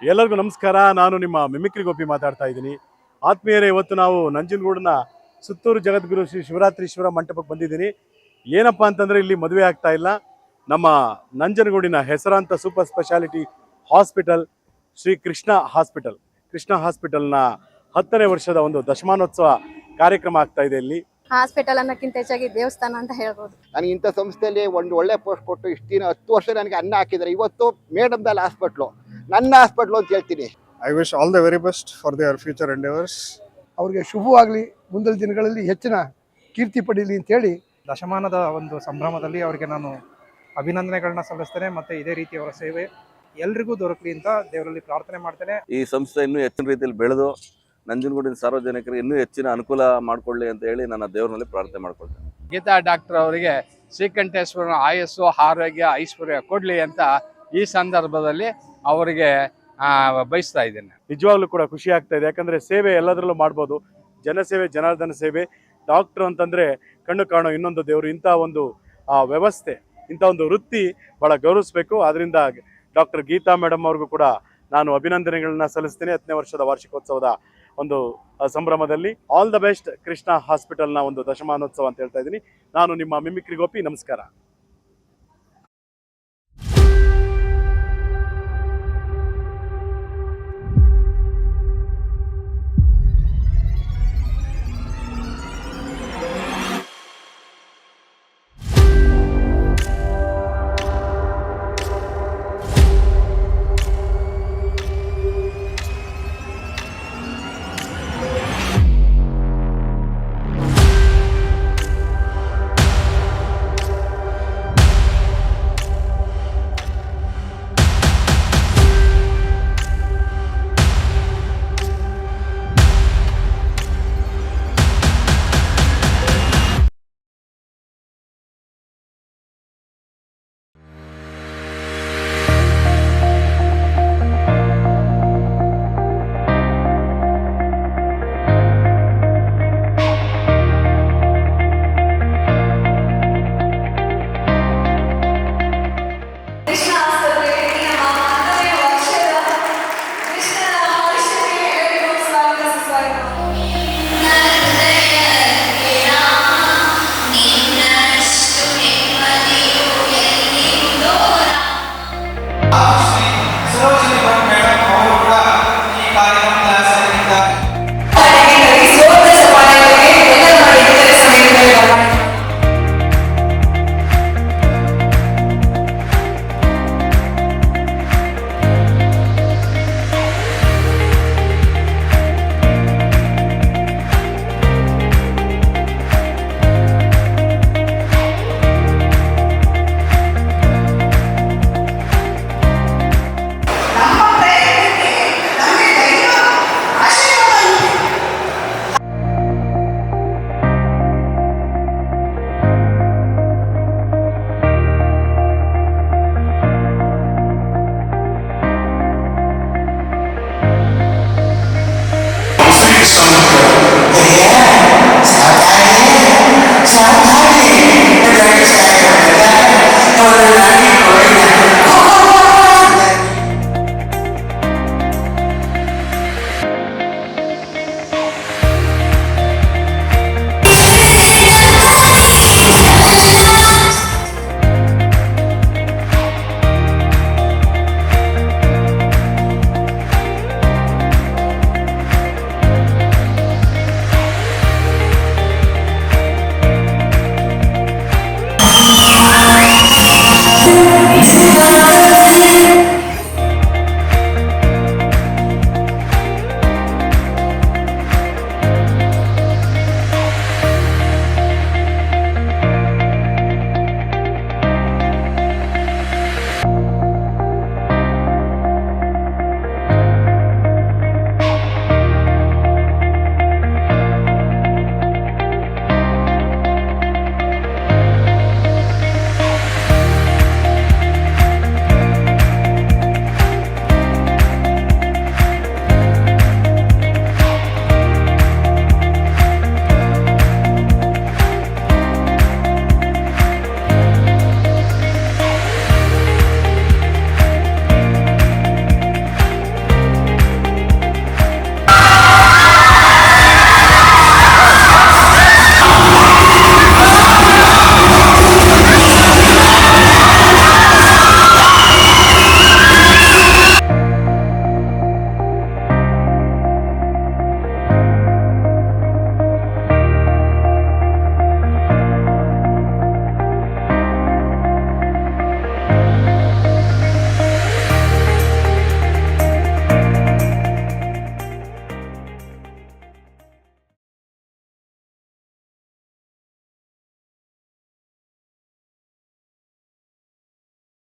ಎಲ್ಲರಿಗೂ ನಮಸ್ಕಾರ. ನಾನು ನಿಮ್ಮ ಮಿಮಿಕ್ರಿ ಗೋಪಿ ಮಾತಾಡ್ತಾ ಇದ್ದೀನಿ. ಆತ್ಮೀಯರೇ, ಇವತ್ತು ನಾವು ನಂಜನಗೂಡಿನ ಸುತ್ತೂರು ಜಗದ್ಗುರು ಶ್ರೀ ಶಿವರಾತ್ರೀಶ್ವರ ಮಂಟಪಕ್ಕೆ ಬಂದಿದ್ದೀನಿ. ಏನಪ್ಪ ಅಂತಂದರೆ ಇಲ್ಲಿ ಮದುವೆ ಆಗ್ತಾ ಇಲ್ಲ. ನಮ್ಮ ನಂಜನಗೂಡಿನ ಹೆಸರಾಂತ super speciality hospital Shri Krishna ಹಾಸ್ಪಿಟಲ್ನ 10ನೇ ವರ್ಷದ ಒಂದು ದಶಮಾನೋತ್ಸವ ಕಾರ್ಯಕ್ರಮ ಆಗ್ತಾ ಇದೆ. ಇಲ್ಲಿ ಹಾಸ್ಪಿಟಲ್ ಅನ್ನೋಕ್ಕಿಂತ ಹೆಚ್ಚಾಗಿ ದೇವಸ್ಥಾನ ಅಂತ ಹೇಳ್ಬೋದು. ನನಗೆ ಇಂಥ ಸಂಸ್ಥೆಯಲ್ಲಿ ಒಂದು ಒಳ್ಳೆ ಪೋಸ್ಟ್ ಕೊಟ್ಟು ಇಷ್ಟು ದಿನ 10 ವರ್ಷ ನನಗೆ ಅನ್ನ ಹಾಕಿದ್ದಾರೆ. ಇವತ್ತು ಮೇಡಮ್ದಲ್ಲಿ ಹಾಸ್ಪಿಟ್ಲು ನನ್ನ ಹಾಸ್ಪಿಟ್ಲು ಅಂತ ಹೇಳ್ತೀನಿ. I wish all the very best for their future endeavours. ಅವರಿಗೆ ಶುಭವಾಗಲಿ, ಮುಂದಿನ ದಿನಗಳಲ್ಲಿ ಹೆಚ್ಚಿನ ಕೀರ್ತಿ ಪಡೀಲಿ ಅಂತೇಳಿ ದಶಮಾನದ ಒಂದು ಸಂಭ್ರಮದಲ್ಲಿ ಅವರಿಗೆ ನಾನು ಅಭಿನಂದನೆಗಳನ್ನ ಸಲ್ಲಿಸ್ತೇನೆ. ಮತ್ತು ಇದೇ ರೀತಿ ಅವರ ಸೇವೆ ಎಲ್ರಿಗೂ ದೊರಕಲಿ ಅಂತ ದೇವರಲ್ಲಿ ಪ್ರಾರ್ಥನೆ ಮಾಡ್ತೇನೆ. ಈ ಸಂಸ್ಥೆ ಇನ್ನೂ ಹೆಚ್ಚಿನ ರೀತಿಯಲ್ಲಿ ಬೆಳೆದು ನಂಜನಗೂಡಿನ ಸಾರ್ವಜನಿಕರಿಗೆ ಇನ್ನೂ ಹೆಚ್ಚಿನ ಅನುಕೂಲ ಮಾಡಿಕೊಳ್ಳಿ ಅಂತ ಹೇಳಿ ನನ್ನ ದೇವರಲ್ಲಿ ಪ್ರಾರ್ಥನೆ ಮಾಡ್ಕೊಳ್ತೇನೆ. ಗೀತಾ ಡಾಕ್ಟರ್ ಅವರಿಗೆ ಶ್ರೀಕಂಠೇಶ್ವರನ ಆಯಸ್ಸು, ಆರೋಗ್ಯ, ಐಶ್ವರ್ಯ ಕೊಡಲಿ ಅಂತ ಈ ಸಂದರ್ಭದಲ್ಲಿ ಅವರಿಗೆ ಬಯಸ್ತಾ ಇದ್ದೇನೆ. ನಿಜವಾಗ್ಲೂ ಕೂಡ ಖುಷಿ ಆಗ್ತಾ ಇದೆ. ಯಾಕಂದರೆ ಸೇವೆ ಎಲ್ಲದರಲ್ಲೂ ಮಾಡ್ಬೋದು. ಜನಸೇವೆ, ಜನಾರ್ದನ ಸೇವೆ. ಡಾಕ್ಟ್ರು ಅಂತಂದರೆ ಕಣ್ಣು ಕಾಣೋ ಇನ್ನೊಂದು ದೇವರು. ಇಂಥ ಒಂದು ವ್ಯವಸ್ಥೆ, ಇಂಥ ಒಂದು ವೃತ್ತಿ ಭಾಳ ಗೌರವಿಸಬೇಕು. ಆದ್ದರಿಂದ ಡಾಕ್ಟರ್ ಗೀತಾ ಮೇಡಮ್ ಅವ್ರಿಗೂ ಕೂಡ ನಾನು ಅಭಿನಂದನೆಗಳನ್ನ ಸಲ್ಲಿಸ್ತೇನೆ. 10ನೇ ವರ್ಷದ ವಾರ್ಷಿಕೋತ್ಸವದ ಒಂದು ಸಂಭ್ರಮದಲ್ಲಿ. ಆಲ್ ದ ಬೆಸ್ಟ್ ಕೃಷ್ಣ ಹಾಸ್ಪಿಟಲ್ನ ಒಂದು ದಶಮಾನೋತ್ಸವ ಅಂತ ಹೇಳ್ತಾ ಇದ್ದೀನಿ. ನಾನು ನಿಮ್ಮ ಮಿಮಿಕ್ರಿ ಗೋಪಿ. ನಮಸ್ಕಾರ.